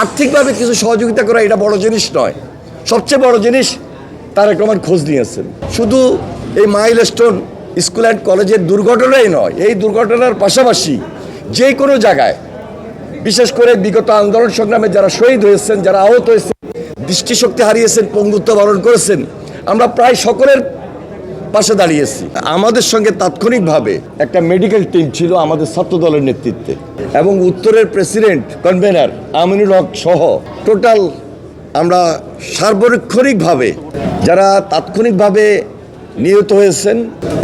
আর্থিকভাবে কিছু সহযোগিতা করা এটা বড় জিনিস নয়। সবচেয়ে বড় জিনিস তারেক রহমান খোঁজ নিয়েছেন। শুধু এই মাইলস্টোন স্কুল অ্যান্ড কলেজের দুর্ঘটনাই নয়, এই দুর্ঘটনার পাশাপাশি যে কোনো জায়গায়, বিশেষ করে বিগত আন্দোলন সংগ্রামে যারা শহীদ হয়েছেন, যারা আহত হয়েছেন, দৃষ্টিশক্তি হারিয়েছেন, পঙ্গুত্ব বরণ করেছেন, আমরা প্রায় সকলের পাশে দাঁড়িয়েছি। আমাদের সঙ্গে তাৎক্ষণিকভাবে একটা মেডিকেল টিম ছিল আমাদের ছাত্র দলের নেতৃত্বে, এবং উত্তরের প্রেসিডেন্ট কনভেনার আমিনুল হক সহ টোটাল আমরা সার্বক্ষণিকভাবে যারা তাৎক্ষণিকভাবে নিহত হয়েছেন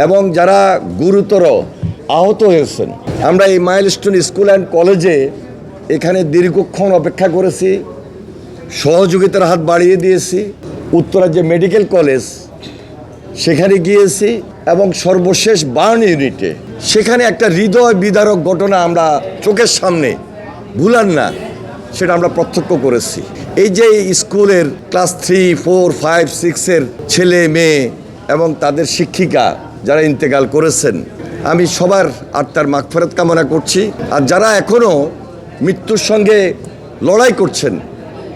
এবং যারা গুরুতর আহত হয়েছেন, আমরা এই মাইলস্টোন স্কুল অ্যান্ড কলেজে এখানে দীর্ঘক্ষণ অপেক্ষা করেছি, সহযোগিতার হাত বাড়িয়ে দিয়েছি। উত্তরা যে মেডিকেল কলেজ সেখানে গিয়েছি, এবং সর্বশেষ বার্ন ইউনিটে সেখানে একটা হৃদয় বিদারক ঘটনা আমরা চোখের সামনে ভুলার না, সেটা আমরা প্রত্যক্ষ করেছি। এই যে স্কুলের ক্লাস 3, 4, 5, 6-এর ছেলে মেয়ে এবং তাদের শিক্ষিকা যারা ইন্তেকাল করেছেন, আমি সবার আত্মার মাগফিরাত কামনা করছি। আর যারা এখনও মৃত্যুর সঙ্গে লড়াই করছেন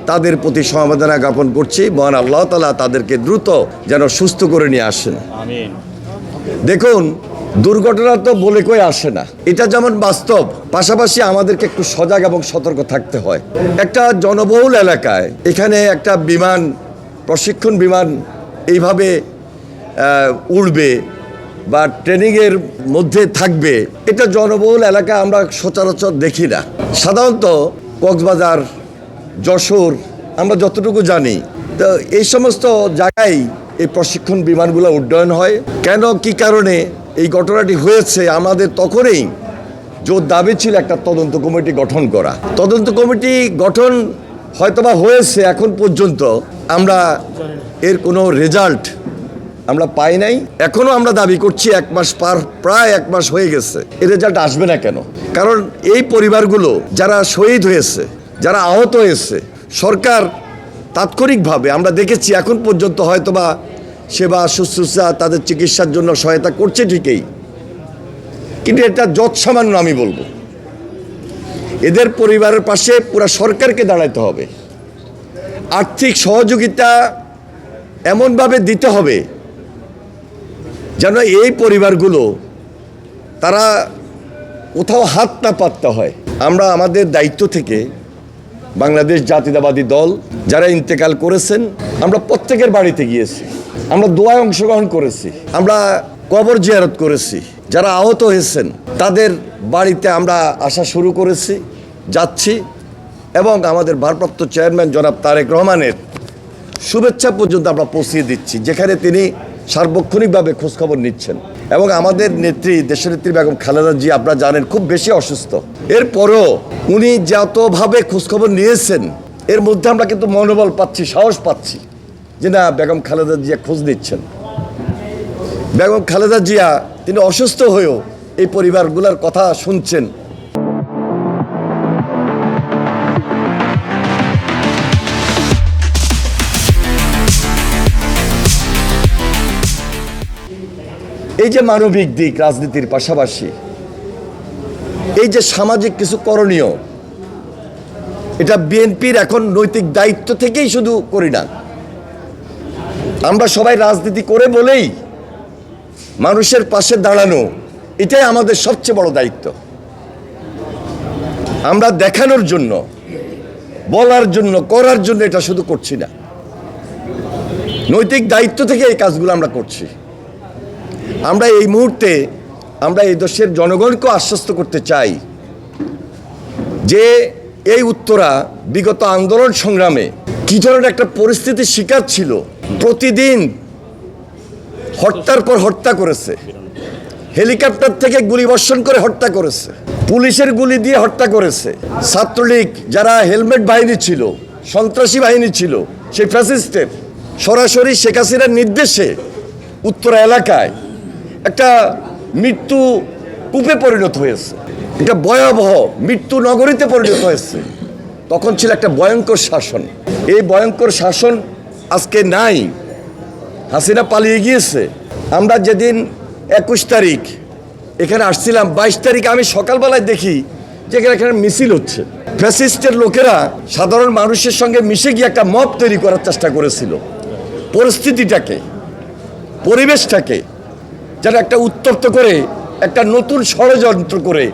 তাদের প্রতি সমবেদনা জ্ঞাপন করছি। মহান আল্লাহ তাআলা তাদেরকে দ্রুত যেন সুস্থ করে নিয়ে আসেন। আমিন। দেখুন, দুর্ঘটনা তো বলে কই আসে না, এটা যেমন বাস্তব, পাশাপাশি আমাদেরকে একটু সজাগ এবং সতর্ক থাকতে হয়। একটা জনবহুল এলাকায় এখানে একটা বিমান, প্রশিক্ষণ বিমান এইভাবে উড়বে বা ট্রেনিংয়ের মধ্যে থাকবে, এটা জনবহুল এলাকা আমরা সচরাচর দেখি না। সাধারণত কক্সবাজার, যশোর আমরা যতটুকু জানি, তো এই সমস্ত জায়গায় এই প্রশিক্ষণ বিমানগুলো উড্ডয়ন হয়। কেন, কি কারণে এই ঘটনাটি হয়েছে, আমাদের তখনই জোর দাবি ছিল একটা তদন্ত কমিটি গঠন করা। তদন্ত কমিটি গঠন হয়তোবা হয়েছে, এখন পর্যন্ত আমরা এর কোনো রেজাল্ট আমরা পাই নাই। এখনও আমরা দাবি করছি, প্রায় এক মাস হয়ে গেছে, এর রেজাল্ট আসবে না কেন? কারণ এই পরিবারগুলো যারা শহীদ হয়েছে, যারা আহত হয়েছে, সরকার তাৎক্ষণিকভাবে আমরা দেখেছি এখন পর্যন্ত হয়তোবা সেবা শুশ্রূষা, তাদের চিকিৎসার জন্য সহায়তা করছে ঠিকই, কিন্তু এটা যৎসামান্য আমি বলবো। এদের পরিবারের পাশে পুরো সরকারকে দাঁড়াতে হবে। আর্থিক সহযোগিতা এমনভাবে দিতে হবে যেন এই পরিবারগুলো তারা কোথাও হাত না পাততে হয়। আমরা আমাদের দায়িত্ব থেকে বাংলাদেশ জাতীয়তাবাদী দল যারা ইন্তেকাল করেছেন, আমরা প্রত্যেকের বাড়িতে গিয়েছি, আমরা দোয়ায় অংশগ্রহণ করেছি, আমরা কবর জিয়ারত করেছি। যারা আহত হয়েছেন তাদের বাড়িতে আমরা আসা শুরু করেছি, যাচ্ছি, এবং আমাদের ভারপ্রাপ্ত চেয়ারম্যান জনাব তারেক রহমানের শুভেচ্ছা পর্যন্ত আমরা পৌঁছিয়ে দিচ্ছি, যেখানে তিনি সার্বক্ষণিকভাবে খোঁজখবর নিচ্ছেন। এবং আমাদের নেত্রী, দেশনেত্রী বেগম খালেদা জিয়া আপনারা জানেন খুব বেশি অসুস্থ, এরপরও উনি যতভাবে খোঁজখবর নিয়েছেন, এর মধ্যে আমরা কিন্তু মনোবল পাচ্ছি, সাহস পাচ্ছি যে না, বেগম খালেদা জিয়া খোঁজ নিচ্ছেন। বেগম খালেদা জিয়া তিনি অসুস্থ হয়েও এই পরিবারগুলোর কথা শুনছেন। এই যে মানবিক দিক রাজনীতির পাশাপাশি এই যে সামাজিক কিছু করণীয়, এটা বিএনপির এখন নৈতিক দায়িত্ব থেকেই শুধু করি না, আমরা সবাই রাজনীতি করে বলেই মানুষের পাশে দাঁড়ানো, এটাই আমাদের সবচেয়ে বড় দায়িত্ব। আমরা দেখানোর জন্য, বলার জন্য, করার জন্য এটা শুধু করছি না, নৈতিক দায়িত্ব থেকে এই কাজগুলো আমরা করছি। আমরা এই মুহূর্তে আমরা এই দেশের জনগণকে আশ্বস্ত করতে চাই যে এই উত্তরা বিগত আন্দোলন সংগ্রামে কি ধরনের একটা পরিস্থিতির শিকার ছিল। প্রতিদিন হত্যার পর হত্যা করেছে, হেলিকপ্টার থেকে গুলিবর্ষণ করে হত্যা করেছে, পুলিশের গুলি দিয়ে হত্যা করেছে। ছাত্রলীগ যারা হেলমেট বাহিনী ছিল, সন্ত্রাসী বাহিনী ছিল, সেই ফ্যাসিস্টের সরাসরি শেখ হাসিনার নির্দেশে উত্তরা এলাকায় একটা মৃত্যু কূপে পরিণত হয়েছে, একটা ভয়াবহ মৃত্যু নগরীতে পরিণত হয়েছে। তখন ছিল একটা ভয়ঙ্কর শাসন। এই ভয়ঙ্কর শাসন আজকে নাই, হাসিনা পালিয়ে গিয়েছে। আমরা যেদিন 21 তারিখ এখানে আসছিলাম, 22 তারিখ আমি সকালবেলায় দেখি যেখানে এখানে মিছিল হচ্ছে। ফ্যাসিস্টের লোকেরা সাধারণ মানুষের সঙ্গে মিশে গিয়ে একটা মব তৈরি করার চেষ্টা করেছিল, পরিস্থিতিটাকে, পরিবেশটাকে যেন একটা উত্তপ্ত করে একটা নতুন ষড়যন্ত্র করে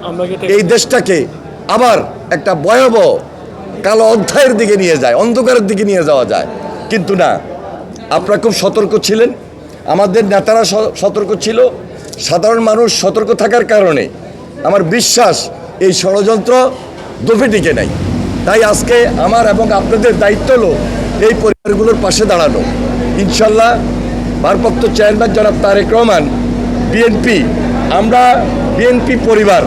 এই দেশটাকে আবার একটা ভয়াবহ কালো অধ্যায়ের দিকে নিয়ে যায়, অন্ধকারের দিকে নিয়ে যাওয়া যায়। কিন্তু না, আপনারা খুব সতর্ক ছিলেন, আমাদের নেতারা সতর্ক ছিল, সাধারণ মানুষ সতর্ক থাকার কারণে আমার বিশ্বাস এই ষড়যন্ত্র দফে টিকে নাই। তাই আজকে আমার এবং আপনাদের দায়িত্ব হলো এই পরিবারগুলোর পাশে দাঁড়ানো। ইনশাল্লাহ ভারপ্রাপ্ত চেয়ারম্যান জনাব তারেক রহমান, বিএনপি, আমরা বিএনপি পরিবার,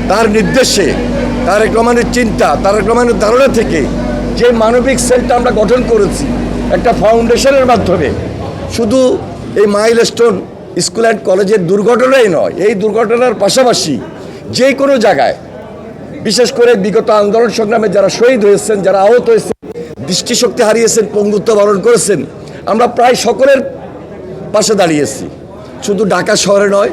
তার নির্দেশে, তারেক রহমানের চিন্তা, তারেক রহমানের ধারণা থেকে যে মানবিক সেলটা আমরা গঠন করেছি একটা ফাউন্ডেশনের মাধ্যমে, শুধু এই মাইলস্টোন স্কুল অ্যান্ড কলেজের দুর্ঘটনাই নয়, এই দুর্ঘটনার পাশাপাশি যে কোনো জায়গায়, বিশেষ করে বিগত আন্দোলন সংগ্রামে যারা শহীদ হয়েছেন, যারা আহত হয়েছেন, দৃষ্টিশক্তি হারিয়েছেন, পঙ্গুত্ব বরণ করেছেন, আমরা প্রায় সকলের পাশে দাঁড়িয়েছি। শুধু ঢাকা শহরে নয়,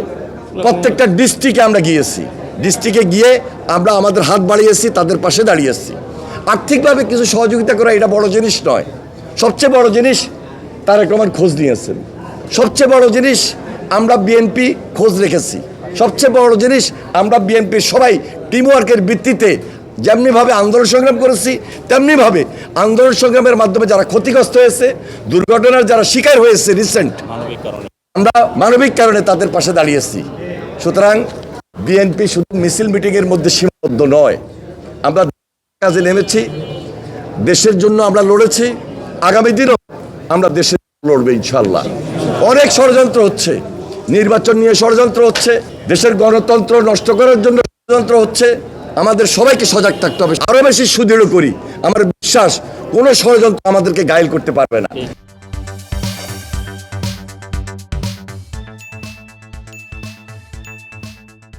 প্রত্যেকটা ডিস্ট্রিক্টে আমরা গিয়েছি, ডিস্ট্রিক্টে গিয়ে আমরা আমাদের হাত বাড়িয়েছি, তাদের পাশে দাঁড়িয়েছি। আর্থিকভাবে কিছু সহযোগিতা করা এটা বড় জিনিস নয়, সবচেয়ে বড় জিনিস তারেক রহমান খোঁজ নিয়েছেন, সবচেয়ে বড় জিনিস আমরা বিএনপি খোঁজ রেখেছি, সবচেয়ে বড় জিনিস আমরা বিএনপির সবাই টিমওয়ার্কের ভিত্তিতে যেমনিভাবে আন্দোলন সংগ্রাম করেছি, তেমনিভাবে আন্দোলন সংগ্রামের মাধ্যমে যারা ক্ষতিগ্রস্ত হয়েছে, দুর্ঘটনার যারা শিকার হয়েছে রিসেন্ট, আমরা মানবিক কারণে তাদের পাশে দাঁড়িয়েছি। সুতরাং বিএনপি শুধু মিছিল মিটিংয়ের মধ্যে সীমাবদ্ধ নয়, আমরা কাজে নেমেছি, দেশের জন্য আমরা লড়েছি, আগামী দিনও আমরা দেশের লড়বে ইনশাল্লাহ। অনেক ষড়যন্ত্র হচ্ছে, নির্বাচন নিয়ে ষড়যন্ত্র হচ্ছে, দেশের গণতন্ত্র নষ্ট করার জন্য ষড়যন্ত্র হচ্ছে। আমাদের সবাইকে সজাগ থাকতে হবে, আরো বেশি সুদৃঢ় করি। আমার বিশ্বাস কোনো ষড়যন্ত্র আমাদেরকে ঘায়েল করতে পারবে না।